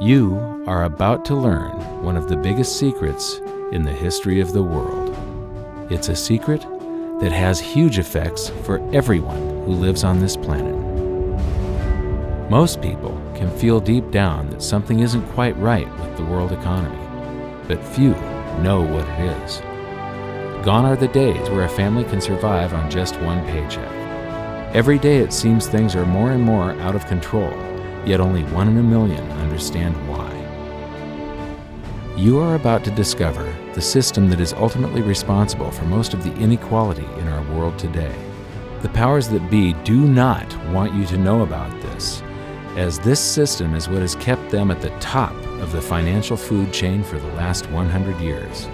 You are about to learn one of the biggest secrets in the history of the world. It's a secret that has huge effects for everyone who lives on this planet. Most people can feel deep down that something isn't quite right with the world economy, but few know what it is. Gone are the days where a family can survive on just one paycheck. Every day it seems things are more and more out of control, yet only 1 in a million understand why. You are about to discover the system that is ultimately responsible for most of the inequality in our world today. The powers that be do not want you to know about this, as this system is what has kept them at the top of the financial food chain for the last 100 years.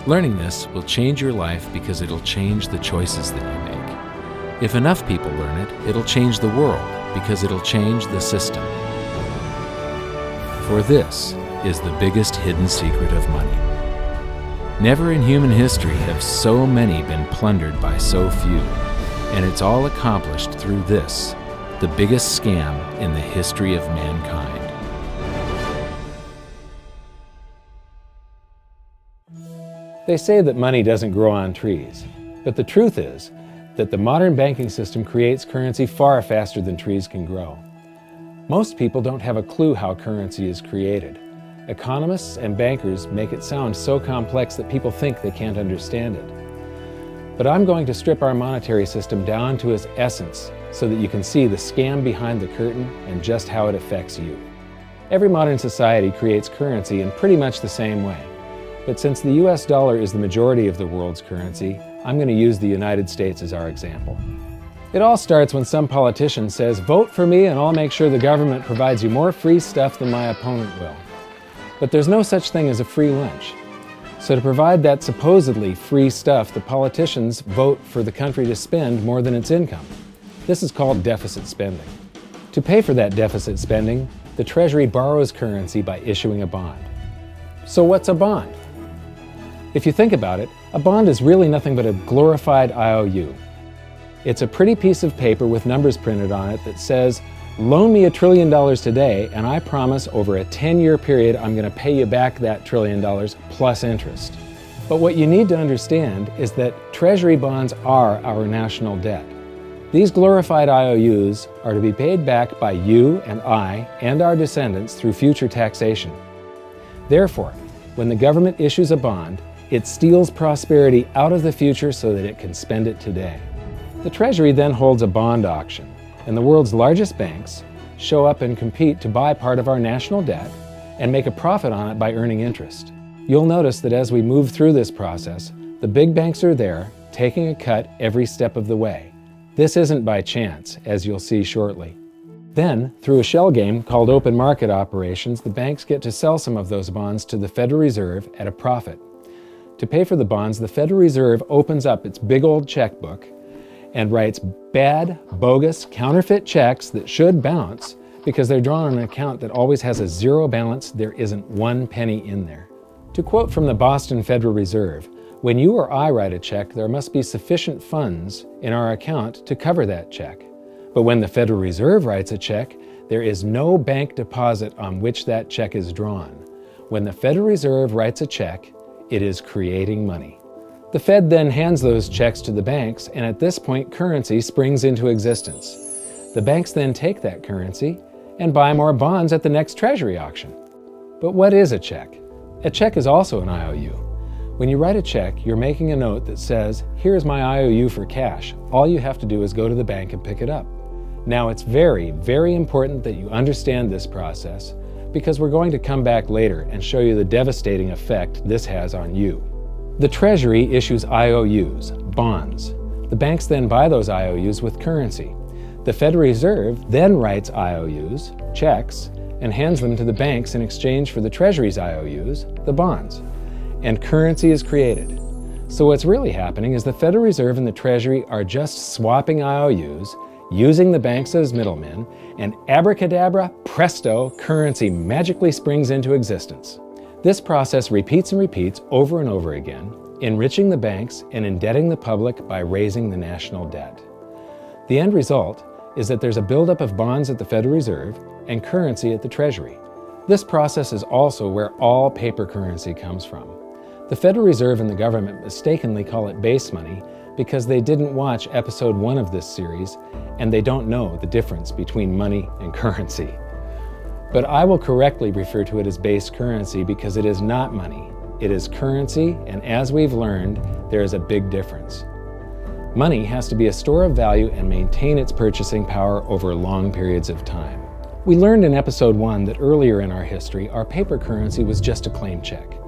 Learning this will change your life because it'll change the choices that you make. If enough people learn it, it'll change the world because it'll change the system. For this is the biggest hidden secret of money. Never in human history have so many been plundered by so few, and it's all accomplished through this, the biggest scam in the history of mankind. They say that money doesn't grow on trees, but the truth is that the modern banking system creates currency far faster than trees can grow. Most people don't have a clue how currency is created. Economists and bankers make it sound so complex that people think they can't understand it. But I'm going to strip our monetary system down to its essence so that you can see the scam behind the curtain and just how it affects you. Every modern society creates currency in pretty much the same way. But since the US dollar is the majority of the world's currency, I'm going to use the United States as our example. It all starts when some politician says, "Vote for me and I'll make sure the government provides you more free stuff than my opponent will." But there's no such thing as a free lunch. So to provide that supposedly free stuff, the politicians vote for the country to spend more than its income. This is called deficit spending. To pay for that deficit spending, the Treasury borrows currency by issuing a bond. So what's a bond? If you think about it, a bond is really nothing but a glorified IOU. It's a pretty piece of paper with numbers printed on it that says, "Loan me $1 trillion today, and I promise over a 10-year period I'm going to pay you back that $1 trillion plus interest." But what you need to understand is that Treasury bonds are our national debt. These glorified IOUs are to be paid back by you and I and our descendants through future taxation. Therefore, when the government issues a bond, it steals prosperity out of the future so that it can spend it today. The Treasury then holds a bond auction, and the world's largest banks show up and compete to buy part of our national debt and make a profit on it by earning interest. You'll notice that as we move through this process, the big banks are there, taking a cut every step of the way. This isn't by chance, as you'll see shortly. Then, through a shell game called open market operations, the banks get to sell some of those bonds to the Federal Reserve at a profit. To pay for the bonds, the Federal Reserve opens up its big old checkbook and writes bad, bogus, counterfeit checks that should bounce because they're drawn on an account that always has a zero balance. There isn't 1 penny in there. To quote from the Boston Federal Reserve, "When you or I write a check, there must be sufficient funds in our account to cover that check. But when the Federal Reserve writes a check, there is no bank deposit on which that check is drawn. When the Federal Reserve writes a check, it is creating money." The Fed then hands those checks to the banks, and at this point, currency springs into existence. The banks then take that currency and buy more bonds at the next Treasury auction. But what is a check? A check is also an IOU. When you write a check, you're making a note that says, "Here's my IOU for cash. All you have to do is go to the bank and pick it up." Now, it's very, very important that you understand this process because we're going to come back later and show you the devastating effect this has on you. The Treasury issues IOUs, bonds. The banks then buy those IOUs with currency. The Federal Reserve then writes IOUs, checks, and hands them to the banks in exchange for the Treasury's IOUs, the bonds. And currency is created. So what's really happening is the Federal Reserve and the Treasury are just swapping IOUs, using the banks as middlemen, and abracadabra, presto, currency magically springs into existence. This process repeats and repeats over and over again, enriching the banks and indebting the public by raising the national debt. The end result is that there's a buildup of bonds at the Federal Reserve, and currency at the Treasury. This process is also where all paper currency comes from. The Federal Reserve and the government mistakenly call it base money because they didn't watch episode 1 of this series and they don't know the difference between money and currency. But I will correctly refer to it as base currency because it is not money. It is currency, and as we've learned, there is a big difference. Money has to be a store of value and maintain its purchasing power over long periods of time. We learned in episode 1 that earlier in our history, our paper currency was just a claim check.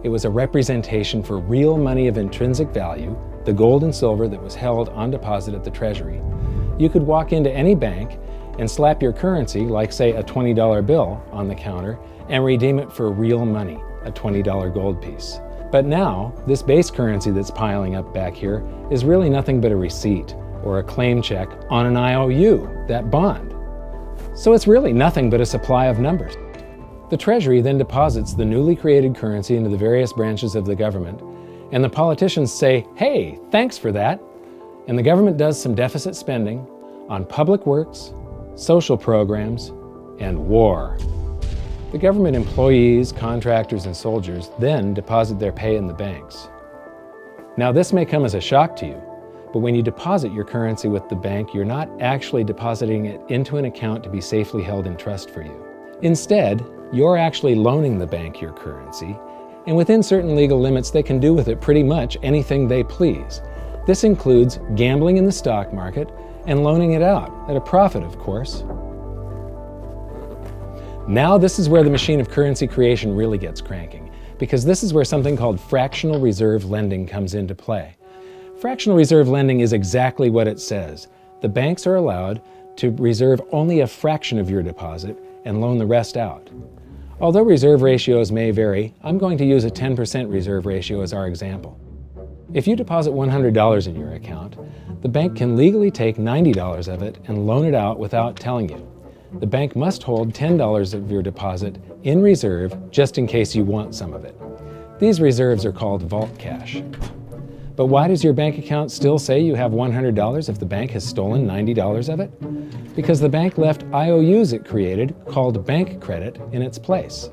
It was a representation for real money of intrinsic value, the gold and silver that was held on deposit at the Treasury. You could walk into any bank and slap your currency, like say a $20 bill, on the counter and redeem it for real money, a $20 gold piece. But now, this base currency that's piling up back here is really nothing but a receipt or a claim check on an IOU, that bond. So it's really nothing but a supply of numbers. The Treasury then deposits the newly created currency into the various branches of the government, and the politicians say, "Hey, thanks for that." And the government does some deficit spending on public works, social programs, and war. The government employees, contractors, and soldiers then deposit their pay in the banks. Now, this may come as a shock to you, but when you deposit your currency with the bank, you're not actually depositing it into an account to be safely held in trust for you. Instead, you're actually loaning the bank your currency, and within certain legal limits, they can do with it pretty much anything they please. This includes gambling in the stock market and loaning it out, at a profit, of course. Now this is where the machine of currency creation really gets cranking, because this is where something called fractional reserve lending comes into play. Fractional reserve lending is exactly what it says. The banks are allowed to reserve only a fraction of your deposit and loan the rest out. Although reserve ratios may vary, I'm going to use a 10% reserve ratio as our example. If you deposit $100 in your account, the bank can legally take $90 of it and loan it out without telling you. The bank must hold $10 of your deposit in reserve just in case you want some of it. These reserves are called vault cash. But why does your bank account still say you have $100 if the bank has stolen $90 of it? Because the bank left IOUs it created, called bank credit, in its place.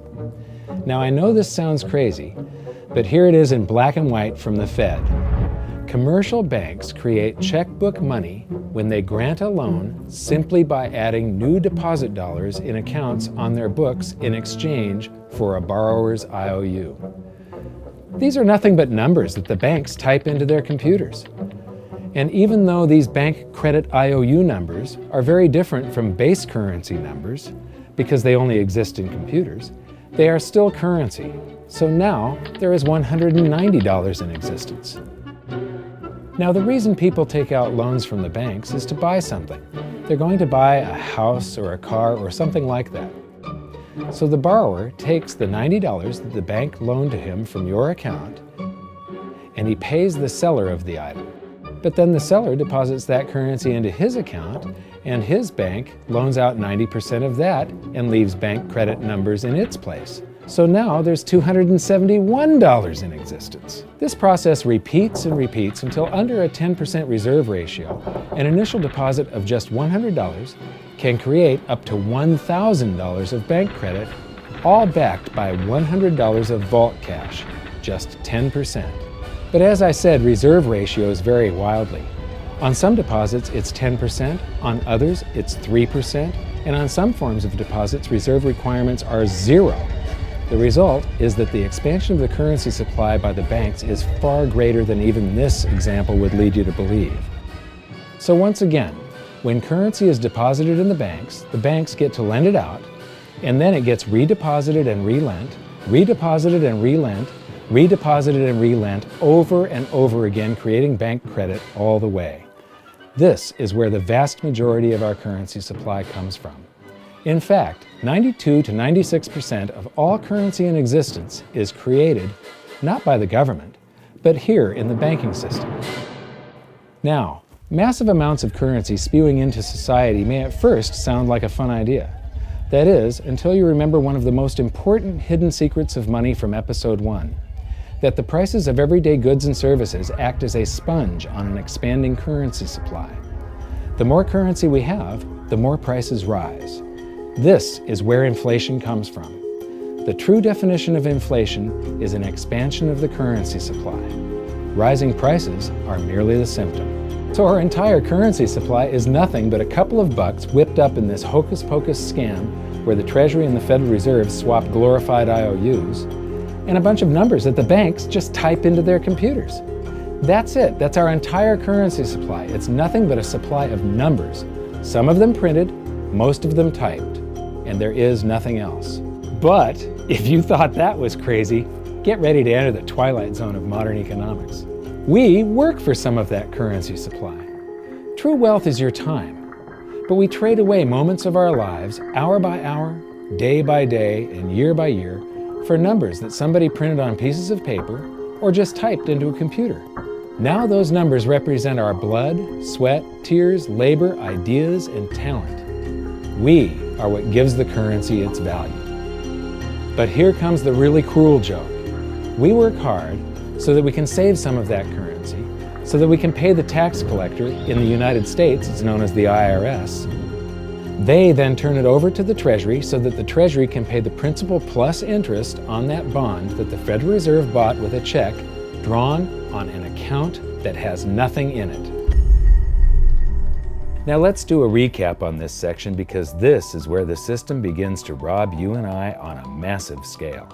Now I know this sounds crazy, but here it is in black and white from the Fed. Commercial banks create checkbook money when they grant a loan simply by adding new deposit dollars in accounts on their books in exchange for a borrower's IOU. These are nothing but numbers that the banks type into their computers. And even though these bank credit IOU numbers are very different from base currency numbers, because they only exist in computers, they are still currency. So now there is $190 in existence. Now the reason people take out loans from the banks is to buy something. They're going to buy a house or a car or something like that. So the borrower takes the $90 that the bank loaned to him from your account and he pays the seller of the item. But then the seller deposits that currency into his account and his bank loans out 90% of that and leaves bank credit numbers in its place. So now there's $271 in existence. This process repeats and repeats until under a 10% reserve ratio, an initial deposit of just $100 can create up to $1,000 of bank credit, all backed by $100 of vault cash, just 10%. But as I said, reserve ratios vary wildly. On some deposits, it's 10%, on others, it's 3%, and on some forms of deposits, reserve requirements are 0. The result is that the expansion of the currency supply by the banks is far greater than even this example would lead you to believe. So once again, when currency is deposited in the banks get to lend it out, and then it gets redeposited and relent, redeposited and relent, redeposited and relent over and over again, creating bank credit all the way. This is where the vast majority of our currency supply comes from. In fact, 92 to 96% of all currency in existence is created not by the government, but here in the banking system. Now, massive amounts of currency spewing into society may at first sound like a fun idea. That is, until you remember one of the most important hidden secrets of money from episode 1, that the prices of everyday goods and services act as a sponge on an expanding currency supply. The more currency we have, the more prices rise. This is where inflation comes from. The true definition of inflation is an expansion of the currency supply. Rising prices are merely the symptom. So our entire currency supply is nothing but a couple of bucks whipped up in this hocus-pocus scam where the Treasury and the Federal Reserve swap glorified IOUs, and a bunch of numbers that the banks just type into their computers. That's it. That's our entire currency supply. It's nothing but a supply of numbers. Some of them printed, most of them typed, and there is nothing else. But if you thought that was crazy, get ready to enter the twilight zone of modern economics. We work for some of that currency supply. True wealth is your time, but we trade away moments of our lives, hour by hour, day by day, and year by year, for numbers that somebody printed on pieces of paper or just typed into a computer. Now those numbers represent our blood, sweat, tears, labor, ideas, and talent. We are what gives the currency its value. But here comes the really cruel joke. We work hard so that we can save some of that currency, so that we can pay the tax collector. In the United States, it's known as the IRS. They then turn it over to the Treasury so that the Treasury can pay the principal plus interest on that bond that the Federal Reserve bought with a check drawn on an account that has nothing in it. Now let's do a recap on this section, because this is where the system begins to rob you and I on a massive scale.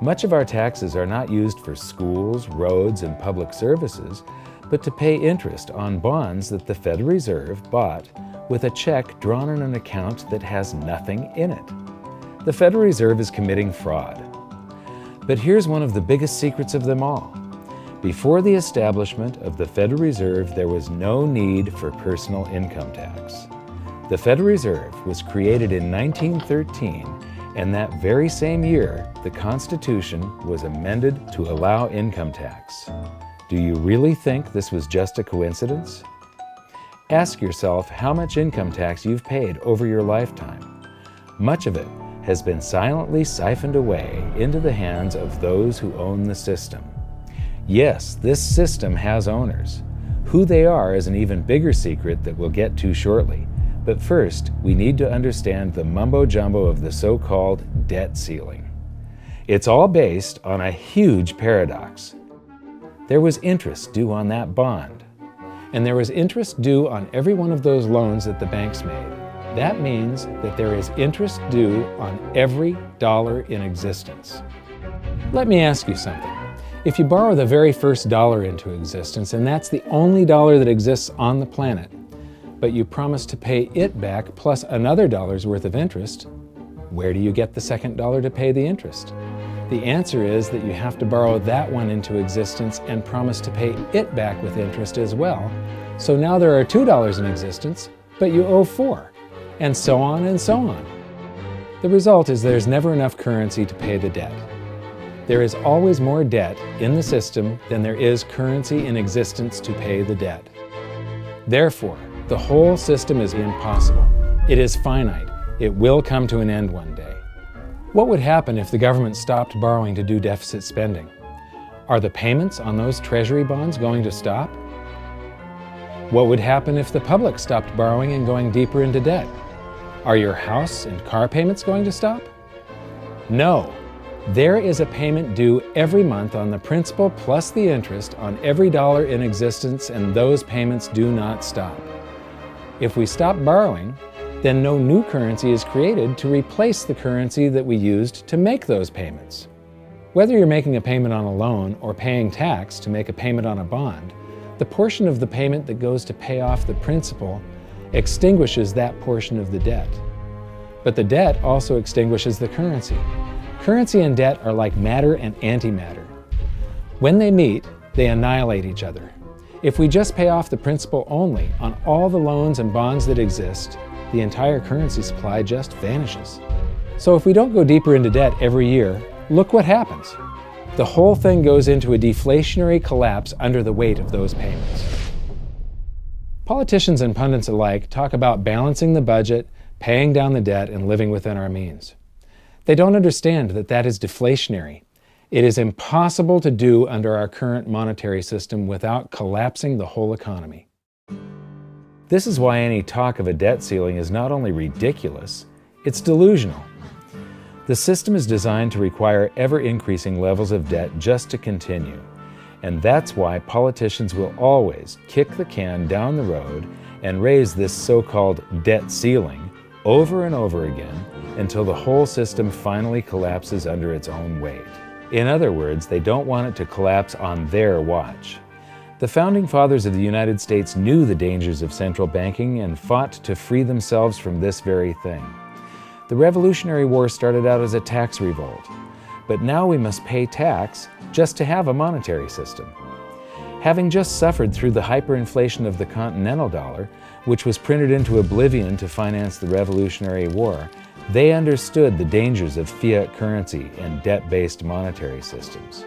Much of our taxes are not used for schools, roads, and public services, but to pay interest on bonds that the Federal Reserve bought with a check drawn on an account that has nothing in it. The Federal Reserve is committing fraud. But here's one of the biggest secrets of them all. Before the establishment of the Federal Reserve, there was no need for personal income tax. The Federal Reserve was created in 1913, and that very same year, the Constitution was amended to allow income tax. Do you really think this was just a coincidence? Ask yourself how much income tax you've paid over your lifetime. Much of it has been silently siphoned away into the hands of those who own the system. Yes, this system has owners. Who they are is an even bigger secret that we'll get to shortly. But first, we need to understand the mumbo-jumbo of the so-called debt ceiling. It's all based on a huge paradox. There was interest due on that bond, and there was interest due on every one of those loans that the banks made. That means that there is interest due on every dollar in existence. Let me ask you something. If you borrow the very first dollar into existence, and that's the only dollar that exists on the planet, but you promise to pay it back plus another dollar's worth of interest, where do you get the second dollar to pay the interest? The answer is that you have to borrow that one into existence and promise to pay it back with interest as well. So now there are $2 in existence, but you owe $4, and so on and so on. The result is there's never enough currency to pay the debt. There is always more debt in the system than there is currency in existence to pay the debt. Therefore, the whole system is impossible. It is finite. It will come to an end one day. What would happen if the government stopped borrowing to do deficit spending? Are the payments on those treasury bonds going to stop? What would happen if the public stopped borrowing and going deeper into debt? Are your house and car payments going to stop? No. There is a payment due every month on the principal plus the interest on every dollar in existence, and those payments do not stop. If we stop borrowing, then no new currency is created to replace the currency that we used to make those payments. Whether you're making a payment on a loan or paying tax to make a payment on a bond, the portion of the payment that goes to pay off the principal extinguishes that portion of the debt. But the debt also extinguishes the currency. Currency and debt are like matter and antimatter. When they meet, they annihilate each other. If we just pay off the principal only on all the loans and bonds that exist, the entire currency supply just vanishes. So if we don't go deeper into debt every year, look what happens. The whole thing goes into a deflationary collapse under the weight of those payments. Politicians and pundits alike talk about balancing the budget, paying down the debt, and living within our means. They don't understand that that is deflationary. It is impossible to do under our current monetary system without collapsing the whole economy. This is why any talk of a debt ceiling is not only ridiculous, It's delusional. The system is designed to require ever-increasing levels of debt just to continue. And that's why politicians will always kick the can down the road and raise this so-called debt ceiling over and over again until the whole system finally collapses under its own weight. In other words, they don't want it to collapse on their watch. The Founding Fathers of the United States knew the dangers of central banking and fought to free themselves from this very thing. The Revolutionary War started out as a tax revolt, but now we must pay tax just to have a monetary system. Having just suffered through the hyperinflation of the continental dollar, which was printed into oblivion to finance the Revolutionary War, they understood the dangers of fiat currency and debt-based monetary systems.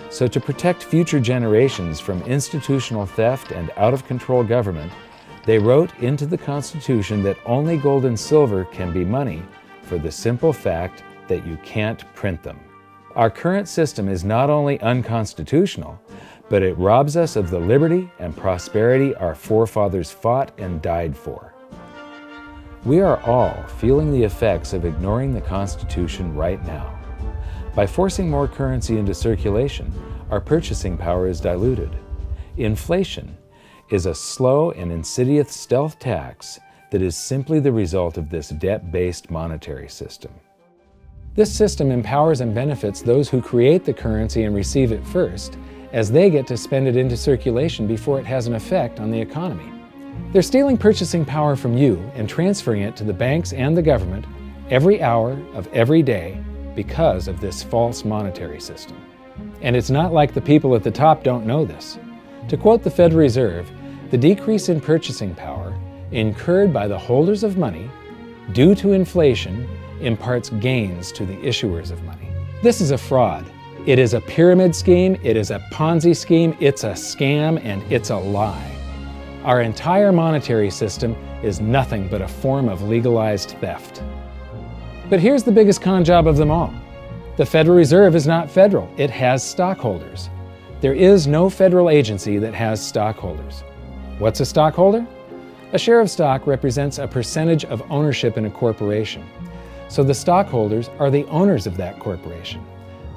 So to protect future generations from institutional theft and out-of-control government, they wrote into the Constitution that only gold and silver can be money for the simple fact that you can't print them. Our current system is not only unconstitutional, but it robs us of the liberty and prosperity our forefathers fought and died for. We are all feeling the effects of ignoring the Constitution right now. By forcing more currency into circulation, our purchasing power is diluted. Inflation is a slow and insidious stealth tax that is simply the result of this debt-based monetary system. This system empowers and benefits those who create the currency and receive it first, as they get to spend it into circulation before it has an effect on the economy. They're stealing purchasing power from you and transferring it to the banks and the government every hour of every day because of this false monetary system. And it's not like the people at the top don't know this. To quote the Federal Reserve, the decrease in purchasing power incurred by the holders of money due to inflation imparts gains to the issuers of money. This is a fraud. It is a pyramid scheme, it is a Ponzi scheme, it's a scam, and it's a lie. Our entire monetary system is nothing but a form of legalized theft. But here's the biggest con job of them all. The Federal Reserve is not federal, it has stockholders. There is no federal agency that has stockholders. What's a stockholder? A share of stock represents a percentage of ownership in a corporation. So the stockholders are the owners of that corporation.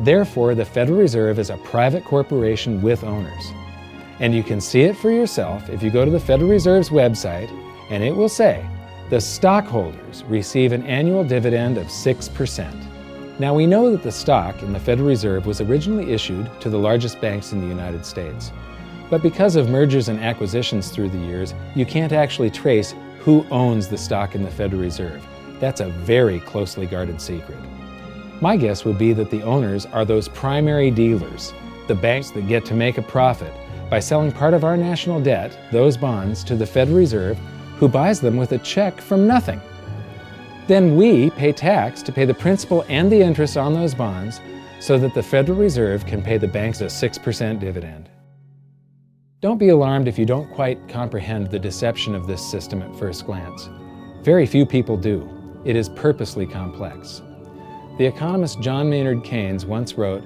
Therefore, the Federal Reserve is a private corporation with owners. And you can see it for yourself if you go to the Federal Reserve's website, and it will say, the stockholders receive an annual dividend of 6%. Now we know that the stock in the Federal Reserve was originally issued to the largest banks in the United States. But because of mergers and acquisitions through the years, you can't actually trace who owns the stock in the Federal Reserve. That's a very closely guarded secret. My guess would be that the owners are those primary dealers, the banks that get to make a profit by selling part of our national debt, those bonds, to the Federal Reserve, who buys them with a check from nothing. Then we pay tax to pay the principal and the interest on those bonds so that the Federal Reserve can pay the banks a 6% dividend. Don't be alarmed if you don't quite comprehend the deception of this system at first glance. Very few people do. It is purposely complex. The economist John Maynard Keynes once wrote,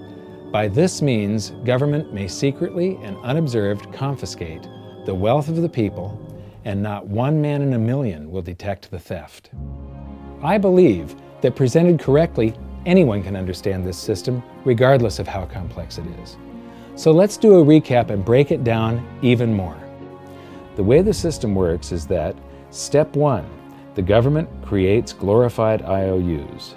"By this means, government may secretly and unobserved confiscate the wealth of the people, and not one man in a million will detect the theft." I believe that presented correctly, anyone can understand this system, regardless of how complex it is. So let's do a recap and break it down even more. The way the system works is that, step 1, the government creates glorified IOUs.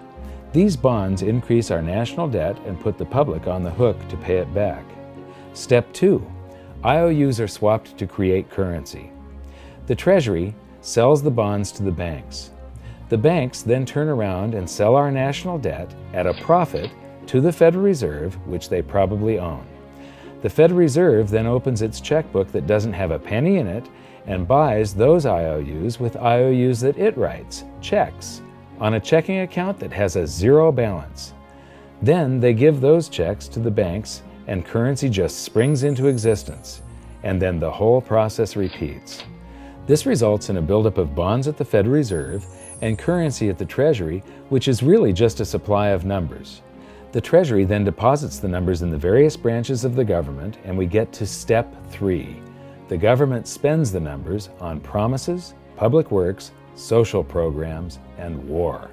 These bonds increase our national debt and put the public on the hook to pay it back. Step 2, IOUs are swapped to create currency. The Treasury sells the bonds to the banks. The banks then turn around and sell our national debt at a profit to the Federal Reserve, which they probably own. The Federal Reserve then opens its checkbook that doesn't have a penny in it and buys those IOUs with IOUs that it writes, checks, on a checking account that has a zero balance. Then they give those checks to the banks and currency just springs into existence, and then the whole process repeats. This results in a buildup of bonds at the Federal Reserve and currency at the Treasury, which is really just a supply of numbers. The Treasury then deposits the numbers in the various branches of the government, and we get to step 3. The government spends the numbers on promises, public works, social programs, and war.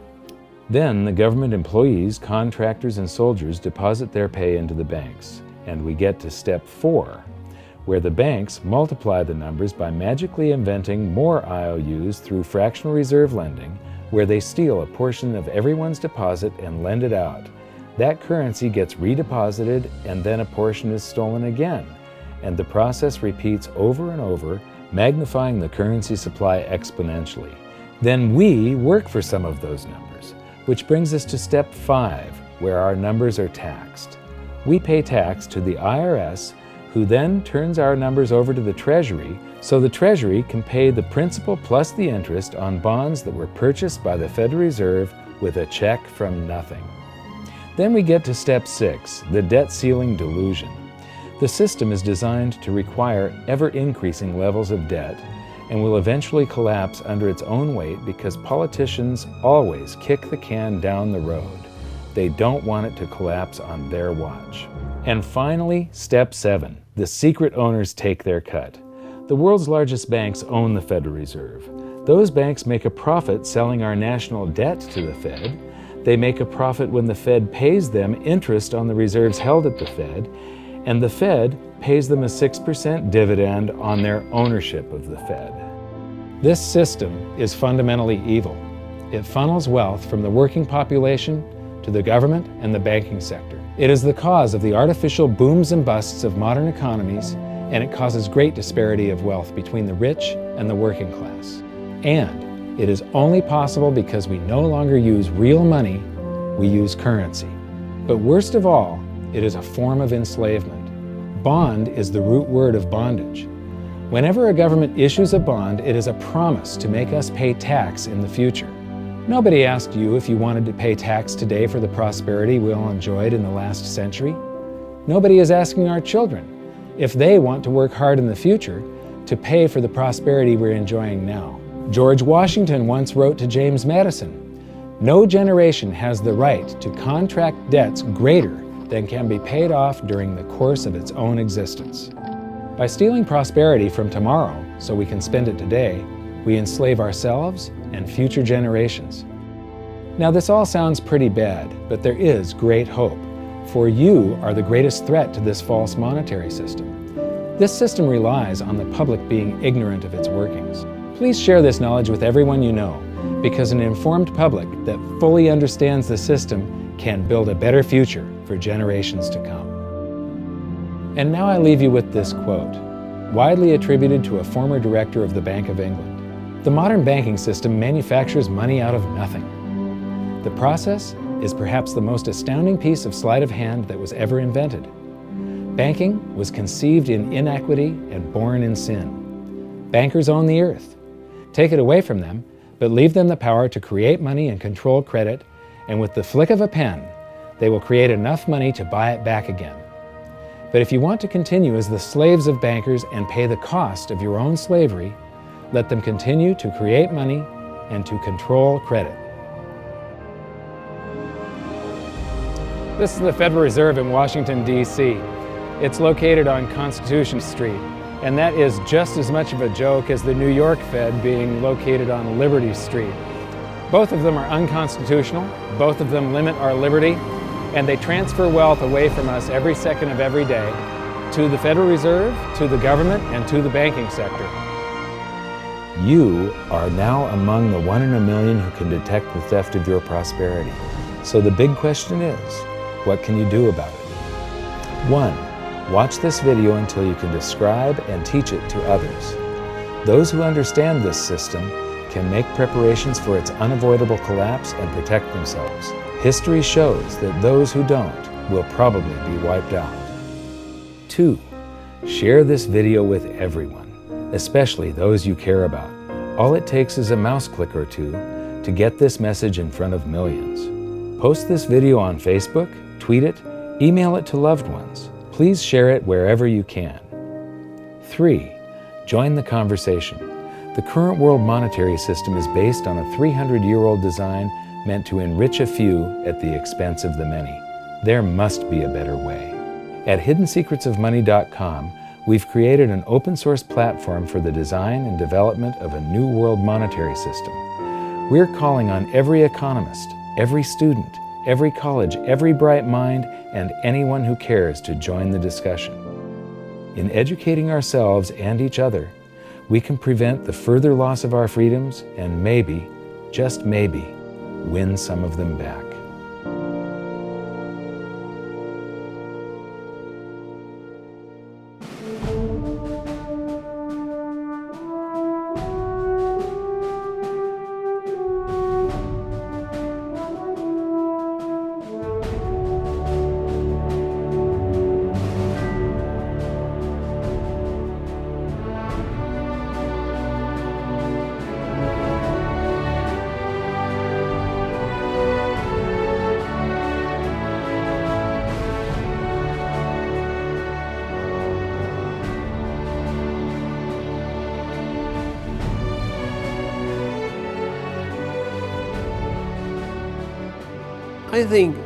Then the government employees, contractors, and soldiers deposit their pay into the banks. And we get to step 4, where the banks multiply the numbers by magically inventing more IOUs through fractional reserve lending, where they steal a portion of everyone's deposit and lend it out. That currency gets redeposited, and then a portion is stolen again. And the process repeats over and over, magnifying the currency supply exponentially. Then we work for some of those numbers, which brings us to step 5, where our numbers are taxed. We pay tax to the IRS, who then turns our numbers over to the Treasury, so the Treasury can pay the principal plus the interest on bonds that were purchased by the Federal Reserve with a check from nothing. Then we get to step 6, the debt ceiling delusion. The system is designed to require ever-increasing levels of debt and will eventually collapse under its own weight because politicians always kick the can down the road. They don't want it to collapse on their watch. And finally, step 7, the secret owners take their cut. The world's largest banks own the Federal Reserve. Those banks make a profit selling our national debt to the Fed. They make a profit when the Fed pays them interest on the reserves held at the Fed, and the Fed pays them a 6% dividend on their ownership of the Fed. This system is fundamentally evil. It funnels wealth from the working population to the government and the banking sector. It is the cause of the artificial booms and busts of modern economies, and it causes great disparity of wealth between the rich and the working class. And it is only possible because we no longer use real money, we use currency. But worst of all, it is a form of enslavement. Bond is the root word of bondage. Whenever a government issues a bond, it is a promise to make us pay tax in the future. Nobody asked you if you wanted to pay tax today for the prosperity we all enjoyed in the last century. Nobody is asking our children if they want to work hard in the future to pay for the prosperity we're enjoying now. George Washington once wrote to James Madison, "No generation has the right to contract debts greater than can be paid off during the course of its own existence." By stealing prosperity from tomorrow so we can spend it today, we enslave ourselves and future generations. Now this all sounds pretty bad, but there is great hope, for you are the greatest threat to this false monetary system. This system relies on the public being ignorant of its workings. Please share this knowledge with everyone you know, because an informed public that fully understands the system can build a better future for generations to come. And now I leave you with this quote, widely attributed to a former director of the Bank of England. The modern banking system manufactures money out of nothing. The process is perhaps the most astounding piece of sleight of hand that was ever invented. Banking was conceived in inequity and born in sin. Bankers own the earth. Take it away from them, but leave them the power to create money and control credit, and with the flick of a pen, they will create enough money to buy it back again. But if you want to continue as the slaves of bankers and pay the cost of your own slavery, let them continue to create money and to control credit. This is the Federal Reserve in Washington, D.C. It's located on Constitution Street, and that is just as much of a joke as the New York Fed being located on Liberty Street. Both of them are unconstitutional, both of them limit our liberty, and they transfer wealth away from us every second of every day to the Federal Reserve, to the government, and to the banking sector. You are now among the 1 in a million who can detect the theft of your prosperity. So the big question is, what can you do about it? 1. Watch this video until you can describe and teach it to others. Those who understand this system can make preparations for its unavoidable collapse and protect themselves. History shows that those who don't will probably be wiped out. 2. Share this video with everyone, especially those you care about. All it takes is a mouse click or two to get this message in front of millions. Post this video on Facebook, tweet it, email it to loved ones. Please share it wherever you can. 3. Join the conversation. The current world monetary system is based on a 300-year-old design meant to enrich a few at the expense of the many. There must be a better way. At hiddensecretsofmoney.com, we've created an open-source platform for the design and development of a new world monetary system. We're calling on every economist, every student, every college, every bright mind, and anyone who cares to join the discussion. In educating ourselves and each other, we can prevent the further loss of our freedoms and maybe, just maybe, win some of them back. I think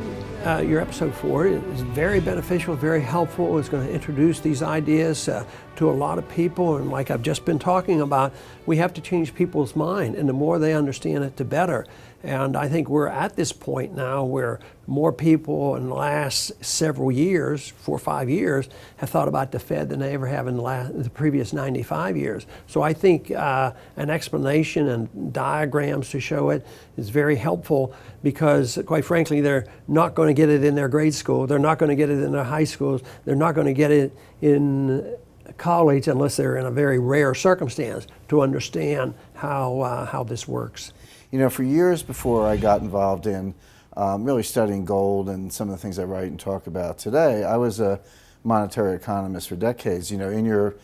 your episode 4 is very beneficial, very helpful. It's going to introduce these ideas to a lot of people, and like I've just been talking about, we have to change people's mind, and the more they understand it, the better. And I think we're at this point now where more people in the last several years, 4 or 5 years, have thought about the Fed than they ever have in the previous 95 years. So I think an explanation and diagrams to show it is very helpful, because quite frankly, they're not going to get it in their grade school. They're not going to get it in their high schools. They're not going to get it in college unless they're in a very rare circumstance to understand how this works. You know, for years before I got involved in really studying gold and some of the things I write and talk about today, I was a monetary economist for decades. You know, in your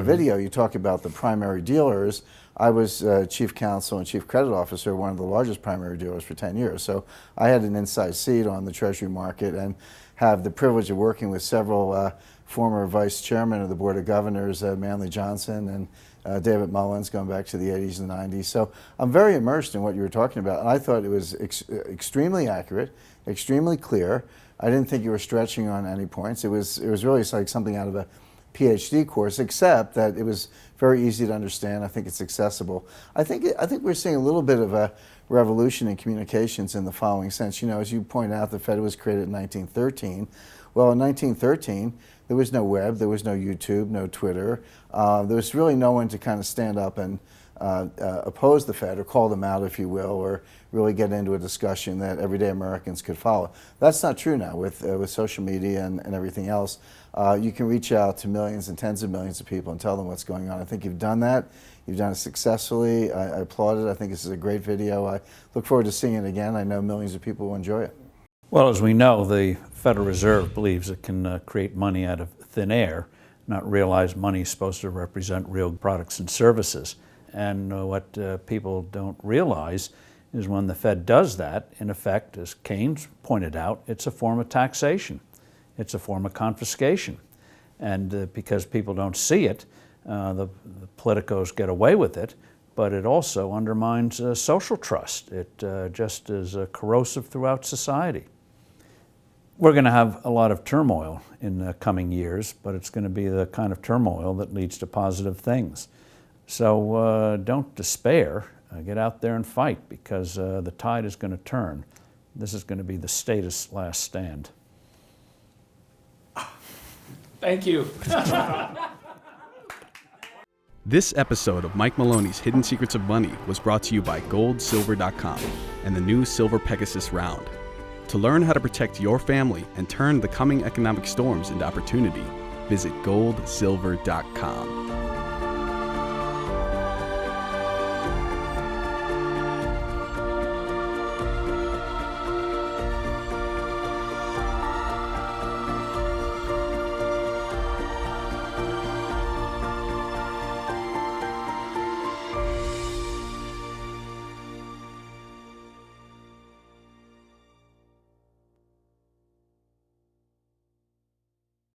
video, you talk about the primary dealers. I was chief counsel and chief credit officer, one of the largest primary dealers for 10 years. So I had an inside seat on the Treasury market and have the privilege of working with several former vice chairmen of the Board of Governors, Manley Johnson and David Mullins, going back to the 80s and 90s. So I'm very immersed in what you were talking about. And I thought it was extremely accurate, extremely clear. I didn't think you were stretching on any points. It was really like something out of a PhD course, except that it was very easy to understand. I think it's accessible. I think we're seeing a little bit of a revolution in communications in the following sense. You know, as you point out, the Fed was created in 1913. Well, in 1913, there was no web, there was no YouTube, no Twitter. There was really no one to kind of stand up and oppose the Fed or call them out, if you will, or really get into a discussion that everyday Americans could follow. That's not true now with social media and everything else. You can reach out to millions and tens of millions of people and tell them what's going on. I think you've done that. You've done it successfully. I applaud it. I think this is a great video. I look forward to seeing it again. I know millions of people will enjoy it. Well, as we know, the Federal Reserve believes it can create money out of thin air, not realize money is supposed to represent real products and services. And what people don't realize is when the Fed does that, in effect, as Keynes pointed out, it's a form of taxation. It's a form of confiscation. And because people don't see it, the politicos get away with it, but it also undermines social trust. It just is corrosive throughout society. We're going to have a lot of turmoil in the coming years, but it's going to be the kind of turmoil that leads to positive things. So don't despair. Get out there and fight, because the tide is going to turn. This is going to be the status last stand. Thank you. This episode of Mike Maloney's Hidden Secrets of Money was brought to you by GoldSilver.com and the new Silver Pegasus Round. To learn how to protect your family and turn the coming economic storms into opportunity, visit GoldSilver.com.